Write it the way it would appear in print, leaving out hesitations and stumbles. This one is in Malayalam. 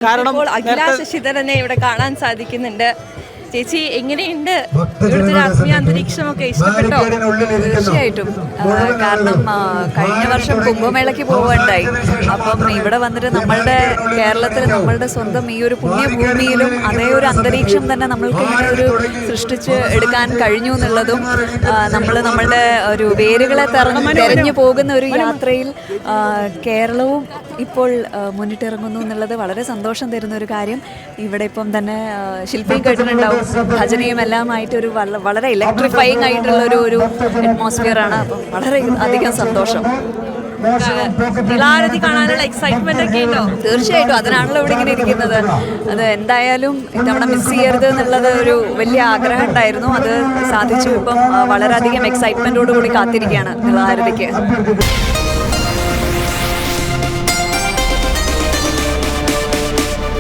കാരണം അഖില ശശിധരനെ ഇവിടെ കാണാൻ സാധിക്കുന്നുണ്ട്. ചേച്ചി, എങ്ങനെയുണ്ട് ഇവിടുത്തെ രാഷ്ട്രീയ അന്തരീക്ഷമൊക്കെ? ഇഷ്ടപ്പെട്ടോ? തീർച്ചയായിട്ടും. കാരണം കഴിഞ്ഞ വർഷം കുംഭമേളയ്ക്ക് പോവുകയുണ്ടായി. അപ്പം ഇവിടെ വന്നിട്ട് നമ്മളുടെ കേരളത്തിൽ നമ്മളുടെ സ്വന്തം ഈ ഒരു പുണ്യഭൂമിയിലും അതേ ഒരു അന്തരീക്ഷം തന്നെ നമ്മൾക്ക് ഇങ്ങനെ ഒരു സൃഷ്ടിച്ച് എടുക്കാൻ കഴിഞ്ഞു എന്നുള്ളതും നമ്മളുടെ ഒരു വേരുകളെ തെരഞ്ഞു പോകുന്ന ഒരു യാത്രയിൽ കേരളവും ഇപ്പോൾ മുന്നിട്ടിറങ്ങുന്നു എന്നുള്ളത് വളരെ സന്തോഷം തരുന്ന ഒരു കാര്യം. ഇവിടെ ഇപ്പം തന്നെ ശില്പിയും കേട്ടിട്ടുണ്ടാവും, ഭജനയും എല്ലാമായിട്ട് ഒരു വളരെ ഇലക്ട്രിഫൈങ് ആയിട്ടുള്ള ഒരു അറ്റ്മോസ്ഫിയർ ആണ്. അപ്പം വളരെ അധികം സന്തോഷം. നിളാരതി കാണാനുള്ള എക്സൈറ്റ്മെന്റ് ഒക്കെ ഉണ്ടോ? തീർച്ചയായിട്ടും, അതിനാണല്ലോ ഇവിടെ ഇങ്ങനെ ഇരിക്കുന്നത്. അത് എന്തായാലും ഇത്തവണ മിസ് ചെയ്യരുത് എന്നുള്ളത് ഒരു വലിയ ആഗ്രഹം ഉണ്ടായിരുന്നു. അത് സാധിച്ചു. ഇപ്പം വളരെയധികം എക്സൈറ്റ്മെന്റോട് കൂടി കാത്തിരിക്കുകയാണ് നിളാരതിക്ക്.